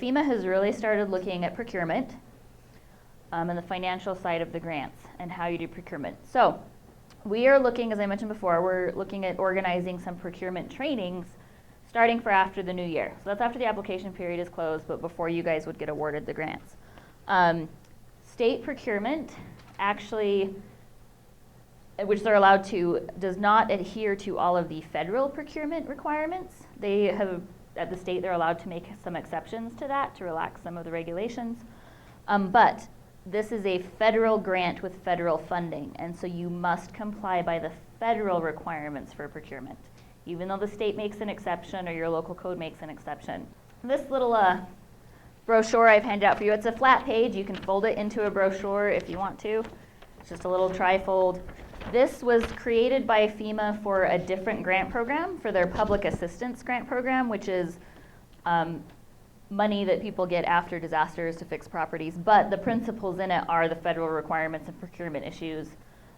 FEMA has really started looking at procurement and the financial side of the grants and how you do procurement. So we are looking, as I mentioned before, we're looking at organizing some procurement trainings starting for after the new year. So that's after the application period is closed, but before you guys would get awarded the grants. State procurement actually, which they're allowed to, does not adhere to all of the federal procurement requirements. They have, at the state, they're allowed to make some exceptions to that to relax some of the regulations. But this is a federal grant with federal funding, and so you must comply by the federal requirements for procurement, even though the state makes an exception or your local code makes an exception. This little brochure I've handed out for you, it's a flat page. You can fold it into a brochure if you want to. It's just a little trifold. This was created by FEMA for a different grant program, for their public assistance grant program, which is money that people get after disasters to fix properties, but the principles in it are the federal requirements and procurement issues,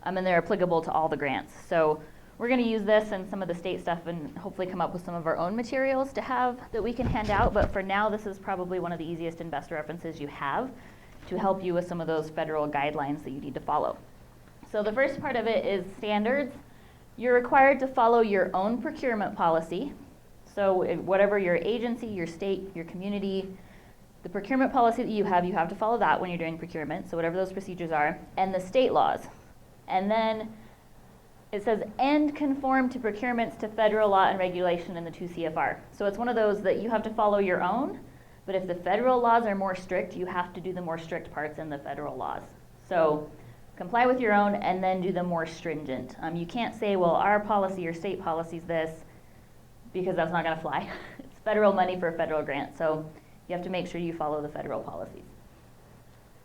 and they're applicable to all the grants. So we're going to use this and some of the state stuff and hopefully come up with some of our own materials to have that we can hand out, but for now this is probably one of the easiest and best references you have to help you with some of those federal guidelines that you need to follow. So the first part of it is standards. You're required to follow your own procurement policy. So whatever your agency, your state, your community, the procurement policy that you have to follow that when you're doing procurement, so whatever those procedures are, and the state laws. And then it says, and conform to procurements to federal law and regulation in the 2 CFR. So it's one of those that you have to follow your own, but if the federal laws are more strict, you have to do the more strict parts in the federal laws. So comply with your own and then do the more stringent. You can't say, well, our policy or state policy is this, because that's not going to fly. It's federal money for a federal grant, so you have to make sure you follow the federal policies.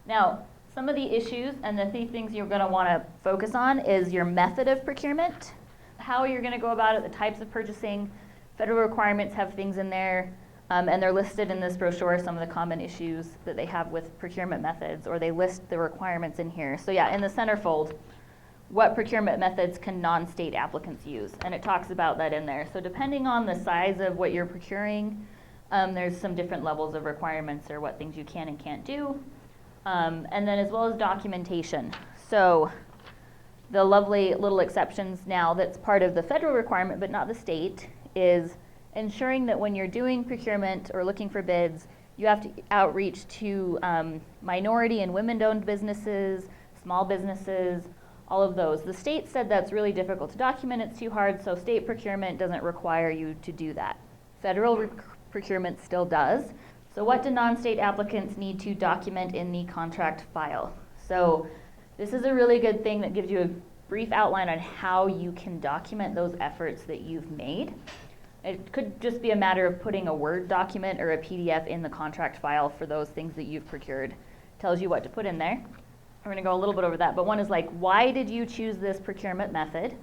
Now, some of the issues and the things you're going to want to focus on is your method of procurement, how you're going to go about it, the types of purchasing. Federal requirements have things in there, and they're listed in this brochure, some of the common issues that they have with procurement methods, or they list the requirements in here. So yeah, in the centerfold, what procurement methods can non-state applicants use? And it talks about that in there. So depending on the size of what you're procuring, there's some different levels of requirements or what things you can and can't do. And then as well as documentation. So the lovely little exceptions now that's part of the federal requirement but not the state is ensuring that when you're doing procurement or looking for bids, you have to outreach to minority and women-owned businesses, small businesses, all of those. The state said that's really difficult to document, it's too hard, so state procurement doesn't require you to do that. Federal procurement still does. So what do non-state applicants need to document in the contract file? So this is a really good thing that gives you a brief outline on how you can document those efforts that you've made. It could just be a matter of putting a Word document or a PDF in the contract file for those things that you've procured. Tells you what to put in there. We're going to go a little bit over that, but one is like, why did you choose this procurement method?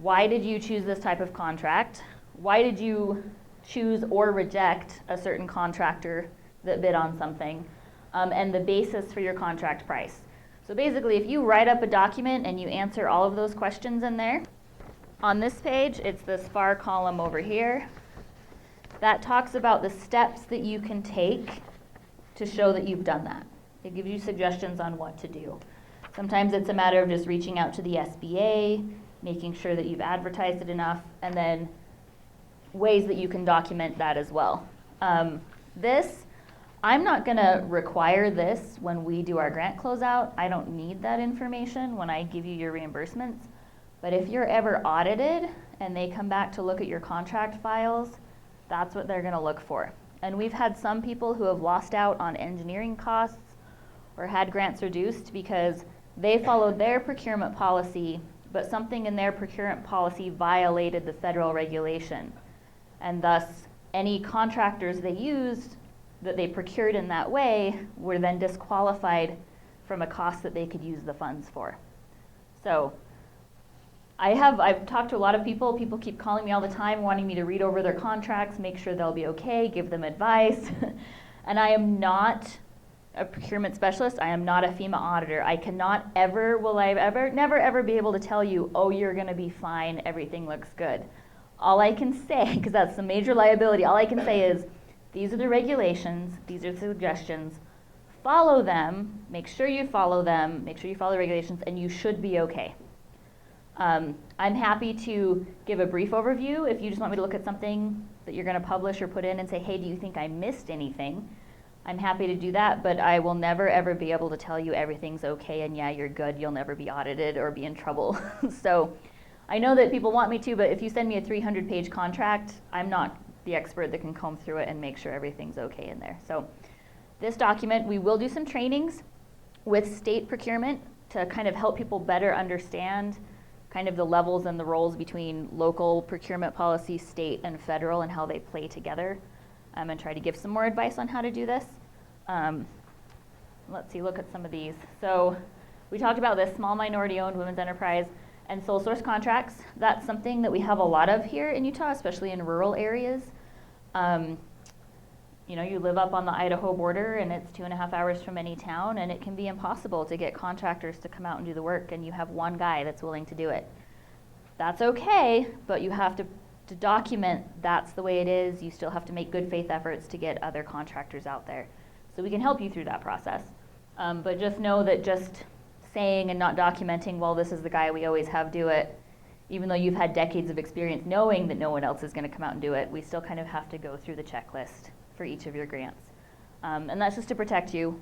Why did you choose this type of contract? Why did you choose or reject a certain contractor that bid on something? And the basis for your contract price. So basically, if you write up a document and you answer all of those questions in there, on this page, it's this far column over here that talks about the steps that you can take to show that you've done that. It gives you suggestions on what to do. Sometimes it's a matter of just reaching out to the SBA, making sure that you've advertised it enough, and then ways that you can document that as well. I'm not going to require this when we do our grant closeout. I don't need that information when I give you your reimbursements. But if you're ever audited and they come back to look at your contract files, that's what they're going to look for. And we've had some people who have lost out on engineering costs or had grants reduced because they followed their procurement policy, but something in their procurement policy violated the federal regulation. And thus, any contractors they used that they procured in that way were then disqualified from a cost that they could use the funds for. So I've talked to a lot of people. People keep calling me all the time wanting me to read over their contracts, make sure they'll be okay, give them advice. And I am not a procurement specialist. I am not a FEMA auditor. I cannot ever, never ever be able to tell you, oh, you're going to be fine, everything looks good. All I can say, because that's the major liability, all I can say is These are the regulations, these are the suggestions. Follow them, make sure you follow them, make sure you follow the regulations, and you should be okay. I'm happy to give a brief overview if you just want me to look at something that you're going to publish or put in and say, hey, do you think I missed anything? I'm happy to do that, but I will never ever be able to tell you everything's okay and yeah, you're good, you'll never be audited or be in trouble. So I know that people want me to, but if you send me a 300-page contract, I'm not the expert that can comb through it and make sure everything's okay in there. So this document, we will do some trainings with state procurement to kind of help people better understand kind of the levels and the roles between local procurement policy, state and federal, and how they play together, and try to give some more advice on how to do this. Let's see, look at some of these. So we talked about this small minority-owned women's enterprise and sole source contracts. That's something that we have a lot of here in Utah, especially in rural areas. You know, you live up on the Idaho border and it's 2.5 hours from any town, and it can be impossible to get contractors to come out and do the work, and you have one guy that's willing to do it. That's okay, but you have to document that's the way it is. You still have to make good faith efforts to get other contractors out there. So we can help you through that process. But just know that just saying and not documenting, well, this is the guy we always have do it, even though you've had decades of experience knowing that no one else is going to come out and do it, we still kind of have to go through the checklist for each of your grants. And that's just to protect you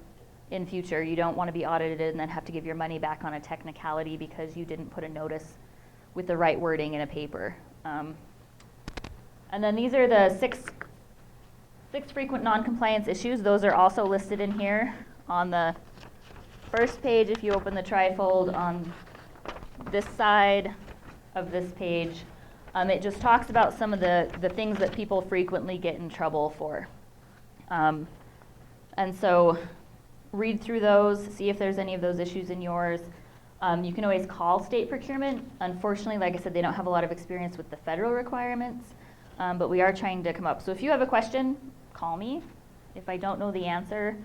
in future. You don't want to be audited and then have to give your money back on a technicality because you didn't put a notice with the right wording in a paper. And then these are the six frequent non-compliance issues. Those are also listed in here on the first page. If you open the trifold on this side of this page, it just talks about some of the things that people frequently get in trouble for. And so read through those, see if there's any of those issues in yours. You can always call state procurement. Unfortunately, like I said, they don't have a lot of experience with the federal requirements, but we are trying to come up. So if you have a question, call me. If I don't know the answer,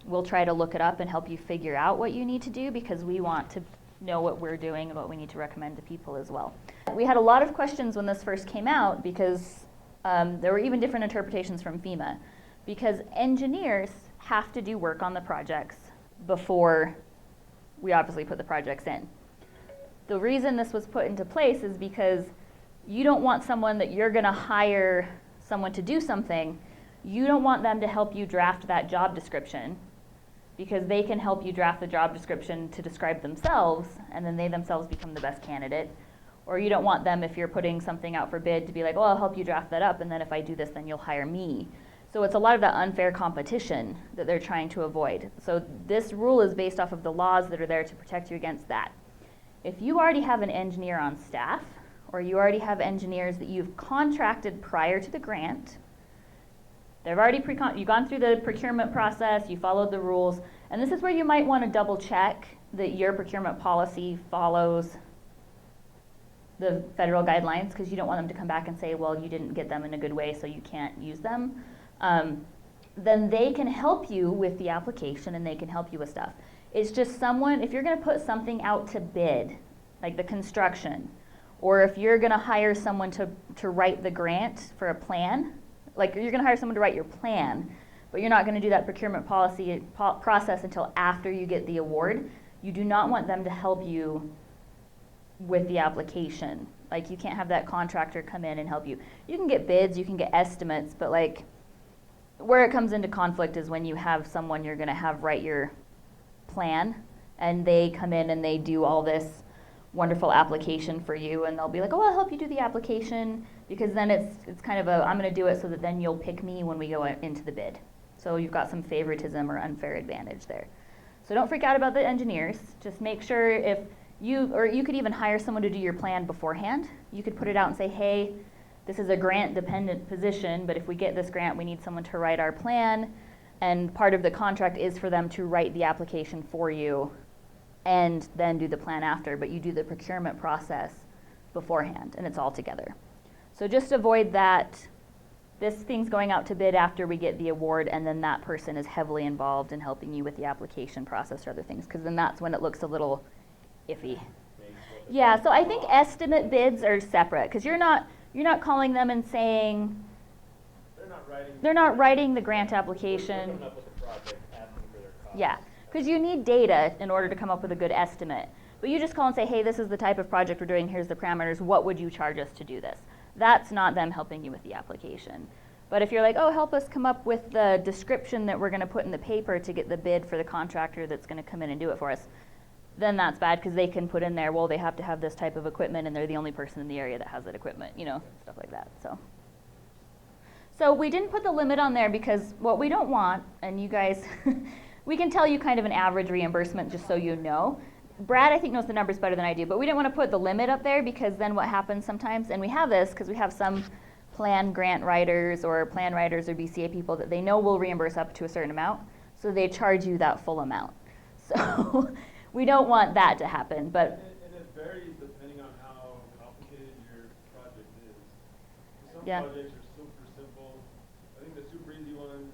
we'll try to look it up and help you figure out what you need to do, because we want to know what we're doing and what we need to recommend to people as well. We had a lot of questions when this first came out because there were even different interpretations from FEMA, because engineers have to do work on the projects before we obviously put the projects in. The reason this was put into place is because you don't want someone that you're going to hire someone to do something, you don't want them to help you draft that job description, because they can help you draft the job description to describe themselves, and then they themselves become the best candidate. Or you don't want them, if you're putting something out for bid, to be like, oh, I'll help you draft that up, and then if I do this, then you'll hire me. So it's a lot of that unfair competition that they're trying to avoid. So this rule is based off of the laws that are there to protect you against that. If you already have an engineer on staff, or you already have engineers that you've contracted prior to the grant, they've already you've gone through the procurement process, you followed the rules, and this is where you might want to double check that your procurement policy follows the federal guidelines, because you don't want them to come back and say, well, you didn't get them in a good way, so you can't use them. Then they can help you with the application and they can help you with stuff. It's just someone, if you're going to put something out to bid, like the construction, or if you're going to hire someone to write the grant for a plan, like you're going to hire someone to write your plan, but you're not going to do that procurement policy process until after you get the award, you do not want them to help you with the application. Like, you can't have that contractor come in and help you. You can get bids, you can get estimates, but like where it comes into conflict is when you have someone you're going to have write your plan and they come in and they do all this wonderful application for you, and they'll be like, oh, I'll help you do the application, because then it's kind of a, I'm going to do it so that then you'll pick me when we go into the bid. So you've got some favoritism or unfair advantage there. So don't freak out about the engineers. Just make sure if you could even hire someone to do your plan beforehand. You could put it out and say, hey, this is a grant dependent position, but if we get this grant, we need someone to write our plan, and part of the contract is for them to write the application for you and then do the plan after, but you do the procurement process beforehand, and it's all together. So just avoid that. This thing's going out to bid after we get the award, and then that person is heavily involved in helping you with the application process or other things, because then that's when it looks a little iffy. Yeah, so I think estimate bids are separate, because you're not calling them and saying, they're not They're not writing the grant application. They're coming up with a project, asking for their costs. Yeah, because you need data in order to come up with a good estimate. But you just call and say, hey, this is the type of project we're doing, here's the parameters, what would you charge us to do this? That's not them helping you with the application. But if you're like, oh, help us come up with the description that we're going to put in the paper to get the bid for the contractor that's going to come in and do it for us, then that's bad because they can put in there, well, they have to have this type of equipment and they're the only person in the area that has that equipment, you know, stuff like that. So we didn't put the limit on there because what we don't want, and you guys, we can tell you kind of an average reimbursement just so you know. Brad, I think, knows the numbers better than I do, but we didn't want to put the limit up there because then what happens sometimes, and we have this because we have some plan grant writers or plan writers or BCA people that they know will reimburse up to a certain amount, so they charge you that full amount. So we don't want that to happen, but. And it varies depending on how complicated your project is. Some Yeah. projects are super simple. I think the super easy one, 2,000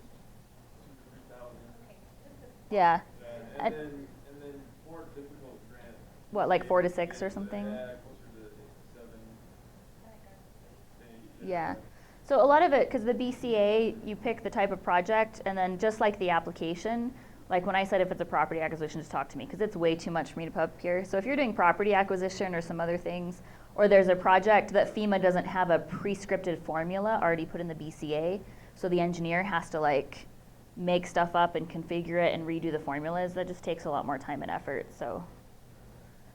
to 3,000. Yeah. And then more difficult grants. What, like 4 to 6 or something? Yeah, closer to 7. Yeah. So a lot of it, because the BCA, you pick the type of project, and then just like the application, like when I said if it's a property acquisition, just talk to me, because it's way too much for me to put up here. So if you're doing property acquisition or some other things, or there's a project that FEMA doesn't have a pre-scripted formula already put in the BCA, so the engineer has to like make stuff up and configure it and redo the formulas, that just takes a lot more time and effort. So,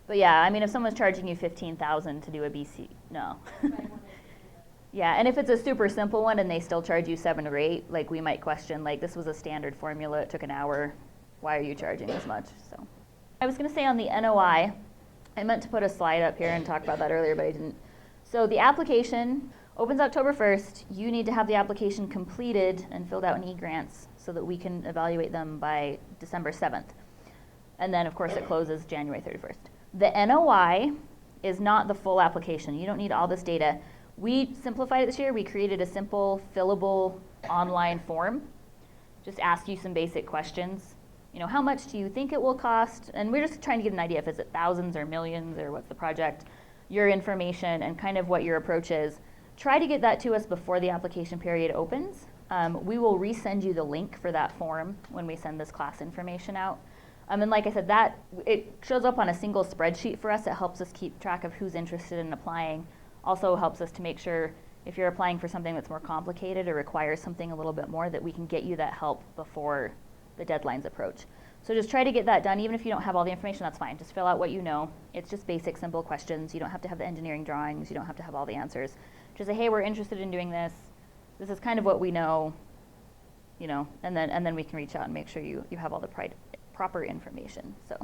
but yeah, I mean, if someone's charging you $15,000 to do a BC, no. Yeah, and if it's a super simple one and they still charge you 7 or 8, like we might question, like this was a standard formula, it took an hour, why are you charging this much? So, I was going to say on the NOI, I meant to put a slide up here and talk about that earlier, but I didn't. So the application opens October 1st. You need to have the application completed and filled out in e-grants so that we can evaluate them by December 7th. And then, of course, it closes January 31st. The NOI is not the full application. You don't need all this data. We simplified it this year. We created a simple, fillable online form. Just ask you some basic questions. You know, how much do you think it will cost? And we're just trying to get an idea if it's thousands or millions or what's the project, your information and kind of what your approach is. Try to get that to us before the application period opens. We will resend you the link for that form when we send this class information out. And like I said, that it shows up on a single spreadsheet for us. It helps us keep track of who's interested in applying. Also helps us to make sure if you're applying for something that's more complicated or requires something a little bit more, that we can get you that help before the deadlines approach. So just try to get that done. Even if you don't have all the information, that's fine. Just fill out what you know. It's just basic, simple questions. You don't have to have the engineering drawings. You don't have to have all the answers. Just say, hey, we're interested in doing this. This is kind of what we know, you know, and then we can reach out and make sure you have all the proper information. So.